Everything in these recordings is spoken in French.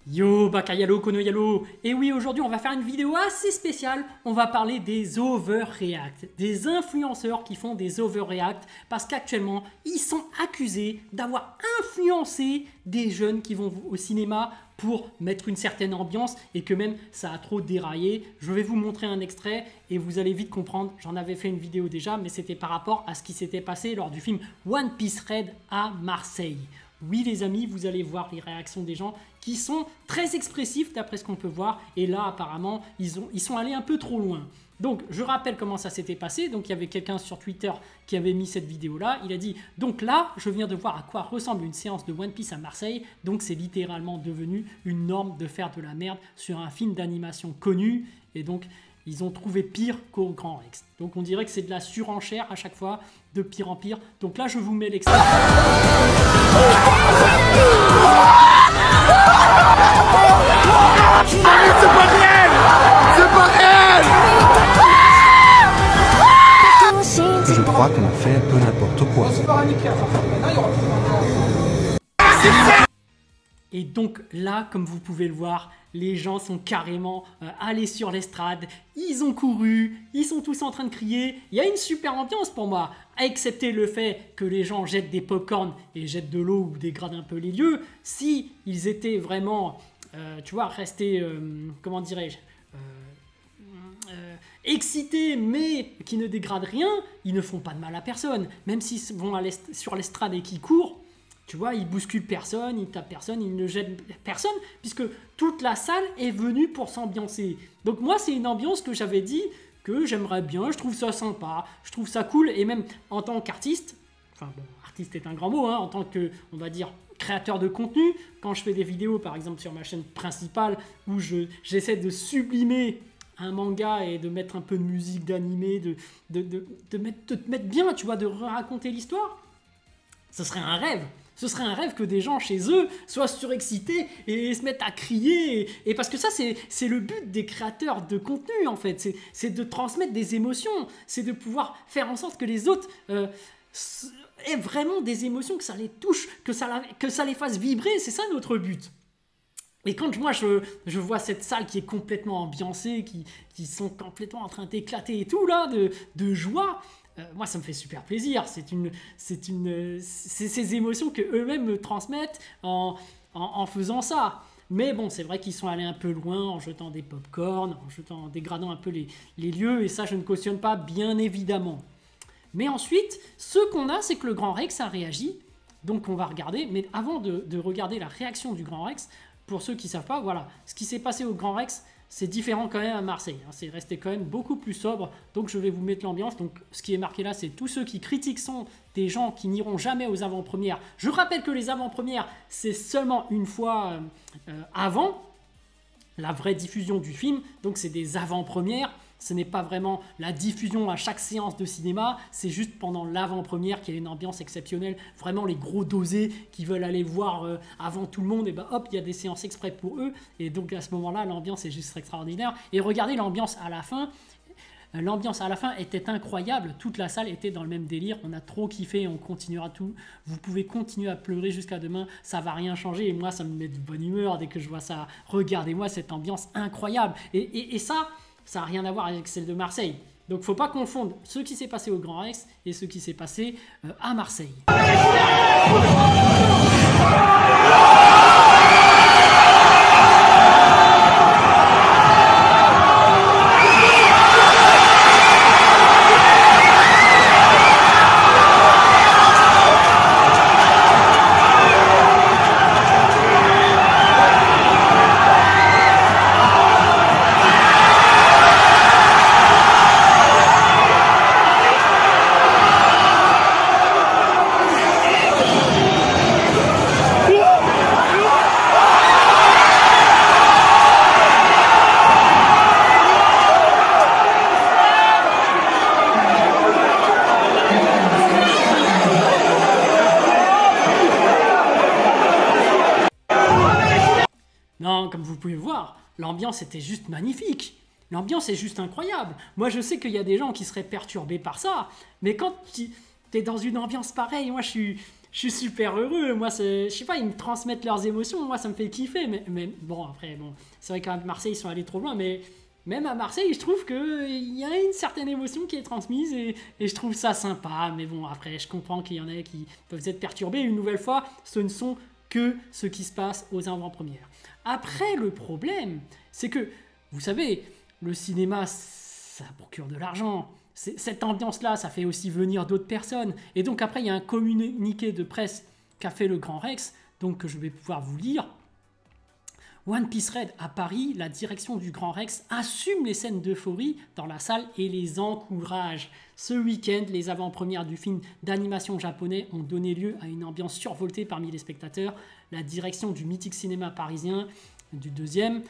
Yo, Bakayalo, Konoyalo. Et oui, aujourd'hui, on va faire une vidéo assez spéciale. On va parler des overreacts, des influenceurs qui font des overreacts parce qu'actuellement, ils sont accusés d'avoir influencé des jeunes qui vont au cinéma pour mettre une certaine ambiance et que même ça a trop déraillé. Je vais vous montrer un extrait et vous allez vite comprendre. J'en avais fait une vidéo déjà, mais c'était par rapport à ce qui s'était passé lors du film One Piece Red à Marseille. Oui les amis, vous allez voir les réactions des gens qui sont très expressifs d'après ce qu'on peut voir. Et là apparemment, ils sont allés un peu trop loin. Donc je rappelle comment ça s'était passé. Donc il y avait quelqu'un sur Twitter qui avait mis cette vidéo là. Il a dit, donc là je viens de voir à quoi ressemble une séance de One Piece à Marseille. Donc c'est littéralement devenu une norme de faire de la merde sur un film d'animation connu. Et donc ils ont trouvé pire qu'au Grand Rex. Donc on dirait que c'est de la surenchère à chaque fois, de pire en pire. Donc là je vous mets l'extrait. C'est pas réel! C'est pas réel! Je crois qu'on a fait un peu n'importe quoi. Et donc là, comme vous pouvez le voir, les gens sont carrément allés sur l'estrade, ils ont couru, ils sont tous en train de crier. Il y a une super ambiance pour moi, excepté le fait que les gens jettent des pop-corn et jettent de l'eau ou dégradent un peu les lieux. Si ils étaient vraiment, tu vois, restés, comment dirais-je, excités mais qui ne dégradent rien, ils ne font pas de mal à personne. Même s'ils vont sur l'estrade et qu'ils courent, tu vois, ils bousculent personne, ils tapent personne, ils ne jettent personne, puisque toute la salle est venue pour s'ambiancer. Donc moi, c'est une ambiance que j'avais dit que j'aimerais bien, je trouve ça sympa, je trouve ça cool, et même en tant qu'artiste, enfin bon, artiste est un grand mot, hein, en tant que, on va dire, créateur de contenu, quand je fais des vidéos, par exemple sur ma chaîne principale, où j'essaie de sublimer un manga et de mettre un peu de musique, d'animé, de te mettre bien, tu vois, de raconter l'histoire, ce serait un rêve. Ce serait un rêve que des gens chez eux soient surexcités et se mettent à crier. Et parce que ça, c'est le but des créateurs de contenu, en fait. C'est de transmettre des émotions. C'est de pouvoir faire en sorte que les autres aient vraiment des émotions, que ça les touche, que ça les fasse vibrer. C'est ça notre but. Et quand moi je vois cette salle qui est complètement ambiancée, qui sont complètement en train d'éclater et tout, là, de joie, moi ça me fait super plaisir. C'est ces émotions que eux-mêmes me transmettent en faisant ça. Mais bon, c'est vrai qu'ils sont allés un peu loin en jetant des pop-corn, en dégradant un peu les lieux, et ça je ne cautionne pas, bien évidemment. Mais ensuite, ce qu'on a, c'est que le Grand Rex a réagi. Donc on va regarder, mais avant de regarder la réaction du Grand Rex, pour ceux qui ne savent pas, voilà, ce qui s'est passé au Grand Rex, c'est différent quand même à Marseille. Hein, c'est resté quand même beaucoup plus sobre. Donc je vais vous mettre l'ambiance. Donc ce qui est marqué là, c'est tous ceux qui critiquent sont des gens qui n'iront jamais aux avant-premières. Je rappelle que les avant-premières, c'est seulement une fois avant la vraie diffusion du film. Donc c'est des avant-premières. Ce n'est pas vraiment la diffusion à chaque séance de cinéma, c'est juste pendant l'avant-première qu'il y a une ambiance exceptionnelle. Vraiment les gros dosés qui veulent aller voir avant tout le monde, et ben hop, il y a des séances exprès pour eux. Et donc à ce moment-là, l'ambiance est juste extraordinaire. Et regardez l'ambiance à la fin. L'ambiance à la fin était incroyable, toute la salle était dans le même délire, on a trop kiffé et on continuera tout. Vous pouvez continuer à pleurer jusqu'à demain, ça va rien changer et moi ça me met de bonne humeur dès que je vois ça. Regardez-moi cette ambiance incroyable. Et ça n'a rien à voir avec celle de Marseille. Donc faut pas confondre ce qui s'est passé au Grand Rex et ce qui s'est passé à Marseille. Non, comme vous pouvez le voir, l'ambiance était juste magnifique. L'ambiance est juste incroyable. Moi, je sais qu'il y a des gens qui seraient perturbés par ça, mais quand tu es dans une ambiance pareille, moi, je je suis super heureux. Moi, je sais pas, ils me transmettent leurs émotions. Moi, ça me fait kiffer. Mais bon, après, bon, c'est vrai qu'à Marseille, ils sont allés trop loin. Mais même à Marseille, je trouve qu'il y a une certaine émotion qui est transmise et je trouve ça sympa. Mais bon, après, je comprends qu'il y en a qui peuvent être perturbés. Une nouvelle fois, ce ne sont que ce qui se passe aux avant-premières. Après, le problème, c'est que, vous savez, le cinéma, ça procure de l'argent. Cette ambiance-là, ça fait aussi venir d'autres personnes. Et donc après, il y a un communiqué de presse qu'a fait le Grand Rex, donc que je vais pouvoir vous lire. One Piece Red à Paris, la direction du Grand Rex assume les scènes d'euphorie dans la salle et les encourage. Ce week-end, les avant-premières du film d'animation japonais ont donné lieu à une ambiance survoltée parmi les spectateurs. La direction du mythique cinéma parisien, du deuxième,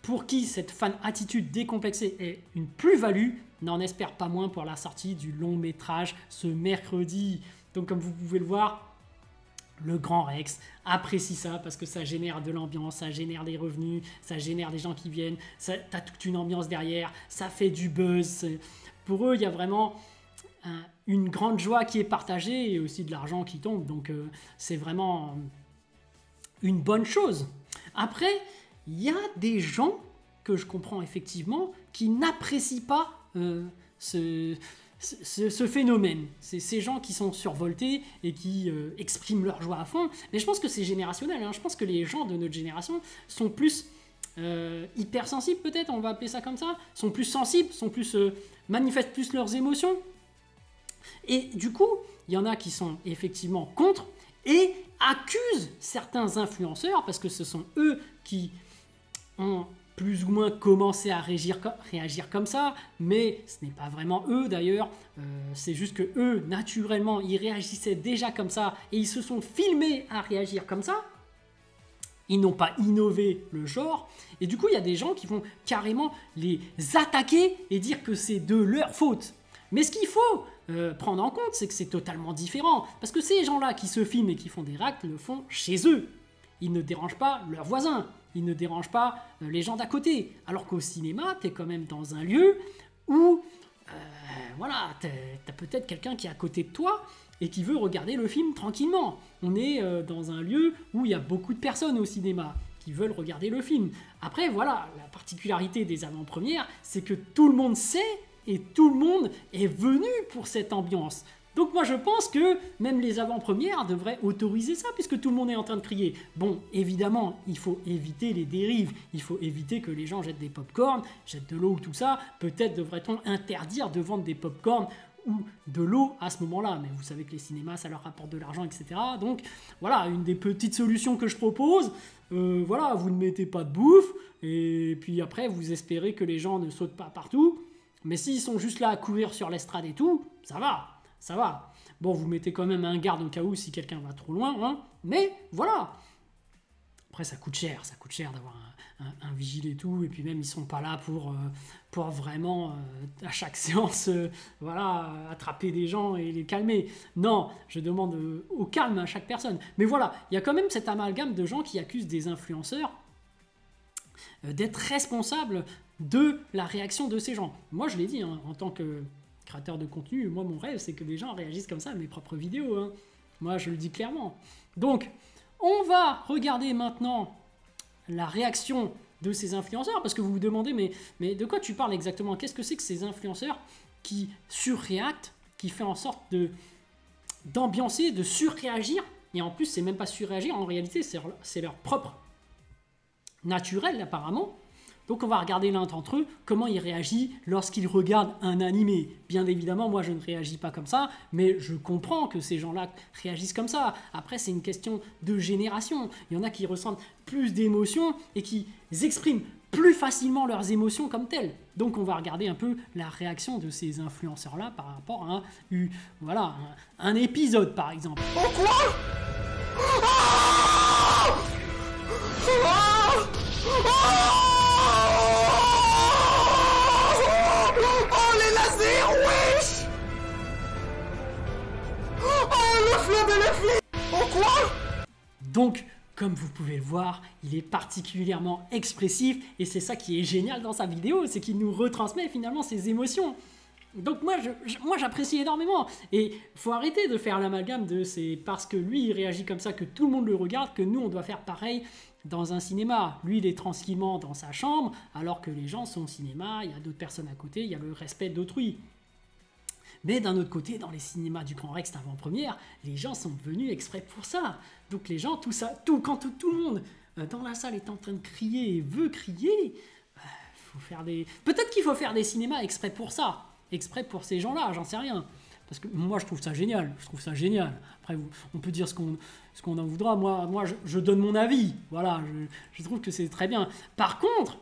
pour qui cette fan attitude décomplexée est une plus-value, n'en espère pas moins pour la sortie du long métrage ce mercredi. Donc comme vous pouvez le voir, le Grand Rex apprécie ça parce que ça génère de l'ambiance, ça génère des revenus, ça génère des gens qui viennent, t'as toute une ambiance derrière, ça fait du buzz. Pour eux, il y a vraiment une grande joie qui est partagée et aussi de l'argent qui tombe. Donc c'est vraiment une bonne chose. Après, il y a des gens que je comprends effectivement qui n'apprécient pas ce phénomène. C'est ces gens qui sont survoltés et qui expriment leur joie à fond. Mais je pense que c'est générationnel. Hein. Je pense que les gens de notre génération sont plus hypersensibles, peut-être, on va appeler ça comme ça, sont plus sensibles, manifestent plus leurs émotions. Et du coup, il y en a qui sont effectivement contre et accusent certains influenceurs, parce que ce sont eux qui ont plus ou moins commencé à réagir comme ça, mais ce n'est pas vraiment eux d'ailleurs, c'est juste que eux, naturellement, ils réagissaient déjà comme ça, et ils se sont filmés à réagir comme ça. Ils n'ont pas innové le genre, et du coup, il y a des gens qui vont carrément les attaquer et dire que c'est de leur faute. Mais ce qu'il faut prendre en compte, c'est que c'est totalement différent, parce que ces gens-là qui se filment et qui font des réacts le font chez eux. Ils ne dérangent pas leurs voisins, ils ne dérangent pas les gens d'à côté. Alors qu'au cinéma, tu es quand même dans un lieu où voilà, t'as peut-être quelqu'un qui est à côté de toi et qui veut regarder le film tranquillement. On est dans un lieu où il y a beaucoup de personnes au cinéma qui veulent regarder le film. Après, voilà, la particularité des avant-premières, c'est que tout le monde sait et tout le monde est venu pour cette ambiance. Donc moi je pense que même les avant-premières devraient autoriser ça puisque tout le monde est en train de crier. Bon, évidemment, il faut éviter les dérives, il faut éviter que les gens jettent des pop-corn, jettent de l'eau ou tout ça. Peut-être devrait-on interdire de vendre des pop-corn ou de l'eau à ce moment-là. Mais vous savez que les cinémas, ça leur rapporte de l'argent, etc. Donc voilà, une des petites solutions que je propose. Voilà, vous ne mettez pas de bouffe et puis après vous espérez que les gens ne sautent pas partout. Mais s'ils sont juste là à courir sur l'estrade et tout, ça va. Ça va. Bon, vous mettez quand même un garde au cas où si quelqu'un va trop loin, hein, mais voilà. Après, ça coûte cher d'avoir un vigile et tout, et puis même, ils sont pas là pour vraiment, à chaque séance, voilà, attraper des gens et les calmer. Non, je demande au calme à chaque personne. Mais voilà, il y a quand même cet amalgame de gens qui accusent des influenceurs d'être responsables de la réaction de ces gens. Moi, je l'ai dit, hein, en tant que créateur de contenu, moi mon rêve c'est que les gens réagissent comme ça à mes propres vidéos, hein. Moi je le dis clairement. Donc on va regarder maintenant la réaction de ces influenceurs, parce que vous vous demandez mais de quoi tu parles exactement? Qu'est-ce que c'est que ces influenceurs qui surréactent, qui fait en sorte d'ambiancer, de surréagir, et en plus c'est même pas surréagir, en réalité c'est leur propre naturel apparemment. Donc on va regarder l'un d'entre eux, comment il réagit lorsqu'il regarde un animé. Bien évidemment, moi je ne réagis pas comme ça, mais je comprends que ces gens-là réagissent comme ça. Après, c'est une question de génération. Il y en a qui ressentent plus d'émotions et qui expriment plus facilement leurs émotions comme telles. Donc on va regarder un peu la réaction de ces influenceurs-là par rapport à un épisode par exemple. Oh quoi? Oh les lasers, wesh! Oh le flamme et les flics! Oh quoi? Donc, comme vous pouvez le voir, il est particulièrement expressif et c'est ça qui est génial dans sa vidéo, c'est qu'il nous retransmet finalement ses émotions. Donc moi j'apprécie énormément. Et faut arrêter de faire l'amalgame de c'est parce que lui il réagit comme ça que tout le monde le regarde que nous on doit faire pareil dans un cinéma. Lui il est tranquillement dans sa chambre alors que les gens sont au cinéma, il y a d'autres personnes à côté, il y a le respect d'autrui. Mais d'un autre côté, dans les cinémas du Grand Rex avant-première, les gens sont venus exprès pour ça. Donc les gens, quand tout le monde dans la salle est en train de crier et veut crier, faut faire des... Peut-être qu'il faut faire des cinémas exprès pour ça. Exprès pour ces gens-là, j'en sais rien. Parce que moi, je trouve ça génial. Après, on peut dire ce qu'on en voudra. Moi je donne mon avis. Voilà, je trouve que c'est très bien. Par contre,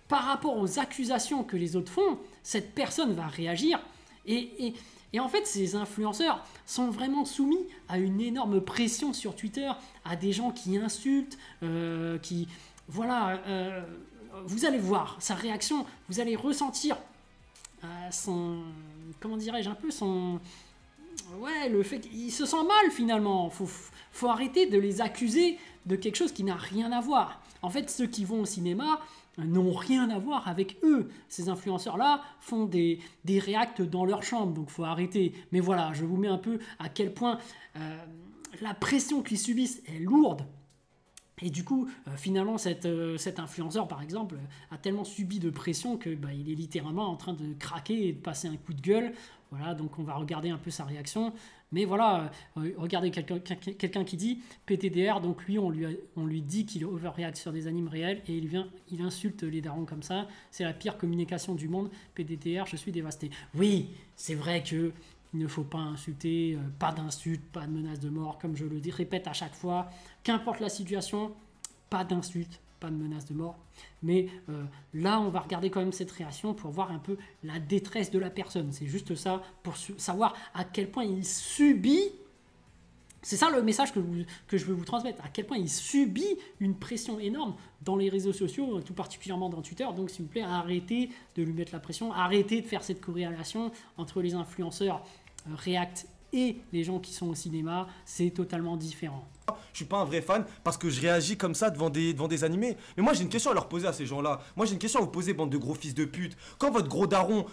par rapport aux accusations que les autres font, cette personne va réagir. Et en fait, ces influenceurs sont vraiment soumis à une énorme pression sur Twitter, à des gens qui insultent, qui... Voilà, vous allez voir sa réaction, vous allez ressentir son... Comment dirais-je, un peu son... Ouais, le fait qu'il se sent mal finalement. Faut arrêter de les accuser de quelque chose qui n'a rien à voir. En fait, ceux qui vont au cinéma n'ont rien à voir avec eux. Ces influenceurs-là font des réacts dans leur chambre, donc faut arrêter. Mais voilà, je vous mets un peu à quel point la pression qu'ils subissent est lourde. Et du coup, finalement, cet influenceur, par exemple, a tellement subi de pression que il est littéralement en train de craquer et de passer un coup de gueule. Voilà, donc on va regarder un peu sa réaction. Mais voilà, regardez quelqu'un qui dit PTDR, donc lui, on lui dit qu'il overreact sur des animes réels et il insulte les darons comme ça. C'est la pire communication du monde. PTDR, je suis dévasté. Oui, c'est vrai que il ne faut pas insulter, pas d'insultes, pas de menaces de mort, comme je le répète à chaque fois. Qu'importe la situation, pas d'insultes, pas de menaces de mort. Mais là, on va regarder quand même cette réaction pour voir un peu la détresse de la personne. C'est juste ça, pour savoir à quel point il subit. C'est ça le message que je veux vous transmettre. À quel point il subit une pression énorme dans les réseaux sociaux, tout particulièrement dans Twitter. Donc, s'il vous plaît, arrêtez de lui mettre la pression. Arrêtez de faire cette corrélation entre les influenceurs React et les gens qui sont au cinéma. C'est totalement différent. Je suis pas un vrai fan parce que je réagis comme ça devant des animés. Mais moi j'ai une question à leur poser à ces gens-là. Moi j'ai une question à vous poser, bande de gros fils de pute. Quand votre gros daron,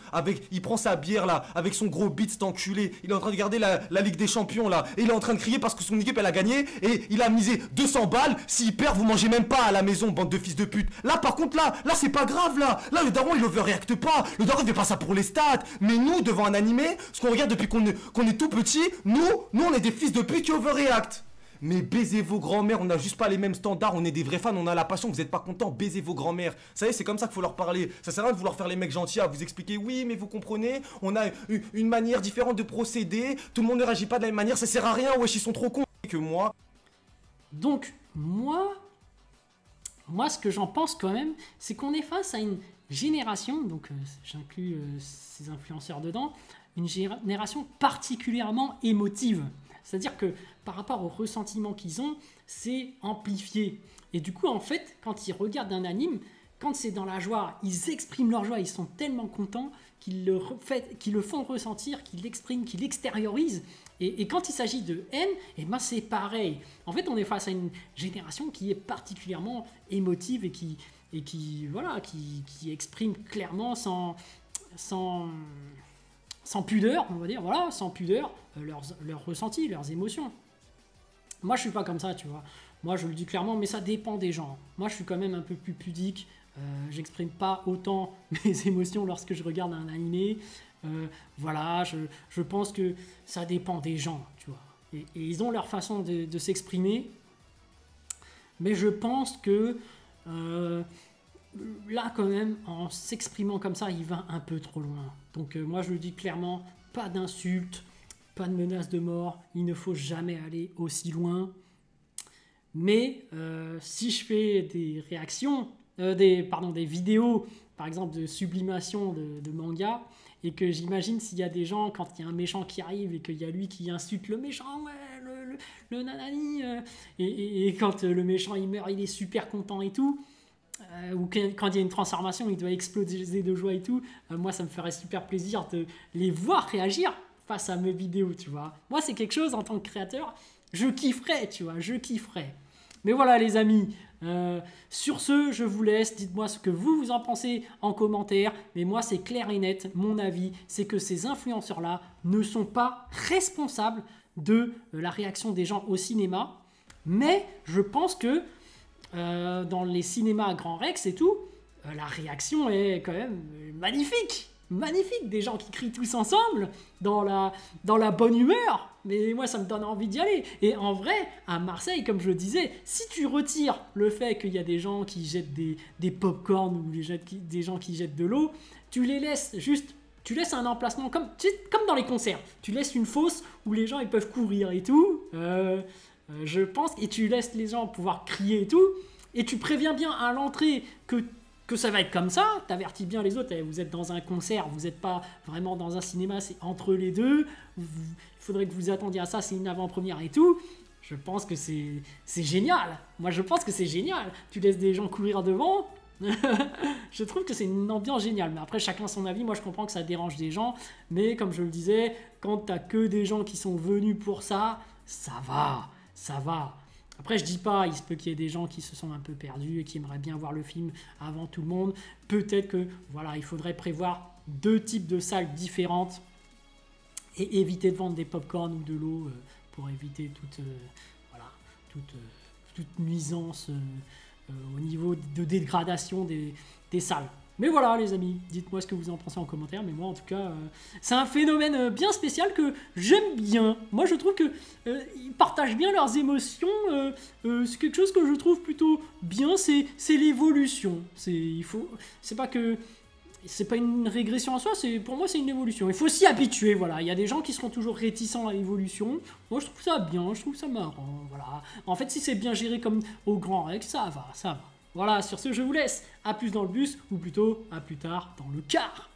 il prend sa bière là, avec son gros bit, cet enculé, il est en train de regarder la Ligue des Champions là, et il est en train de crier parce que son équipe elle a gagné, et il a misé 200 balles, s'il perd vous mangez même pas à la maison, bande de fils de pute. Là par contre là c'est pas grave là. Là le daron il overreacte pas, le daron il fait pas ça pour les stats. Mais nous devant un animé, ce qu'on regarde depuis qu'on est tout petit, nous on est des fils de pute qui overreact. Mais baisez vos grands-mères, on n'a juste pas les mêmes standards, on est des vrais fans, on a la passion, vous n'êtes pas contents, baisez vos grands-mères. Ça y est, c'est comme ça qu'il faut leur parler. Ça sert à rien de vouloir faire les mecs gentils, à vous expliquer, oui, mais vous comprenez, on a une manière différente de procéder, tout le monde ne réagit pas de la même manière, ça sert à rien, wesh, ils sont trop cons que moi. Donc, moi, ce que j'en pense quand même, c'est qu'on est face à une génération, donc j'inclus ces influenceurs dedans, une génération particulièrement émotive. C'est-à-dire que par rapport au ressentiment qu'ils ont, c'est amplifié. Et du coup, en fait, quand ils regardent un anime, quand c'est dans la joie, ils expriment leur joie, ils sont tellement contents qu'ils le font ressentir, qu'ils l'expriment, qu'ils l'extériorisent. Et quand il s'agit de haine, eh ben c'est pareil. En fait, on est face à une génération qui est particulièrement émotive et qui exprime clairement sans pudeur, on va dire, voilà, sans pudeur, leurs ressentis, leurs émotions. Moi, je suis pas comme ça, tu vois. Moi, je le dis clairement, mais ça dépend des gens. Moi, je suis quand même un peu plus pudique. J'exprime pas autant mes émotions lorsque je regarde un animé. Voilà, je pense que ça dépend des gens, tu vois. Et ils ont leur façon de s'exprimer. Mais je pense que là, quand même, en s'exprimant comme ça, il va un peu trop loin. Donc moi, je le dis clairement, pas d'insultes, pas de menaces de mort. Il ne faut jamais aller aussi loin. Mais si je fais des réactions, des vidéos, par exemple, de sublimation de manga, et que j'imagine s'il y a des gens, quand il y a un méchant qui arrive et qu'il y a lui qui insulte le méchant, ouais, le nanani, et quand le méchant il meurt, il est super content et tout, ou quand il y a une transformation, il doit exploser de joie et tout, moi ça me ferait super plaisir de les voir réagir face à mes vidéos, tu vois. Moi c'est quelque chose en tant que créateur, je kifferais, tu vois, je kifferais. Mais voilà les amis, Sur ce, je vous laisse. Dites-moi ce que vous en pensez en commentaire. Mais moi, c'est clair et net. Mon avis, c'est que ces influenceurs-là ne sont pas responsables de la réaction des gens au cinéma. Mais je pense que dans les cinémas à Grand Rex et tout, la réaction est quand même magnifique. Magnifique, des gens qui crient tous ensemble dans la bonne humeur. Mais moi, ça me donne envie d'y aller. Et en vrai, à Marseille, comme je le disais, si tu retires le fait qu'il y a des gens qui jettent des pop-corn ou des gens qui jettent de l'eau, tu les laisses juste... Tu laisses un emplacement comme dans les concerts. Tu laisses une fosse où les gens ils peuvent courir et tout. Je pense. Et tu laisses les gens pouvoir crier et tout. Et tu préviens bien à l'entrée que ça va être comme ça, t'avertis bien les autres, vous êtes dans un concert, vous n'êtes pas vraiment dans un cinéma, c'est entre les deux, il faudrait que vous attendiez à ça, c'est une avant-première et tout. Je pense que c'est génial. Moi, je pense que c'est génial. Tu laisses des gens courir devant. Je trouve que c'est une ambiance géniale. Mais après, chacun son avis. Moi, je comprends que ça dérange des gens. Mais comme je le disais, quand t'as que des gens qui sont venus pour ça, ça va. Ça va. Après, je dis pas, il se peut qu'il y ait des gens qui se sont un peu perdus et qui aimeraient bien voir le film avant tout le monde. Peut-être que, voilà, il faudrait prévoir 2 types de salles différentes et éviter de vendre des pop-corn ou de l'eau pour éviter toute nuisance au niveau de dégradation des salles. Mais voilà les amis, dites-moi ce que vous en pensez en commentaire, mais moi en tout cas, c'est un phénomène bien spécial que j'aime bien. Moi je trouve que ils partagent bien leurs émotions, c'est quelque chose que je trouve plutôt bien, c'est l'évolution. C'est pas une régression en soi, pour moi c'est une évolution. Il faut s'y habituer, voilà. Il y a des gens qui seront toujours réticents à l'évolution. Moi je trouve ça bien, je trouve ça marrant, voilà. En fait si c'est bien géré comme au Grand Rex, ça va. Voilà, sur ce, je vous laisse. À plus dans le bus, ou plutôt à plus tard dans le car.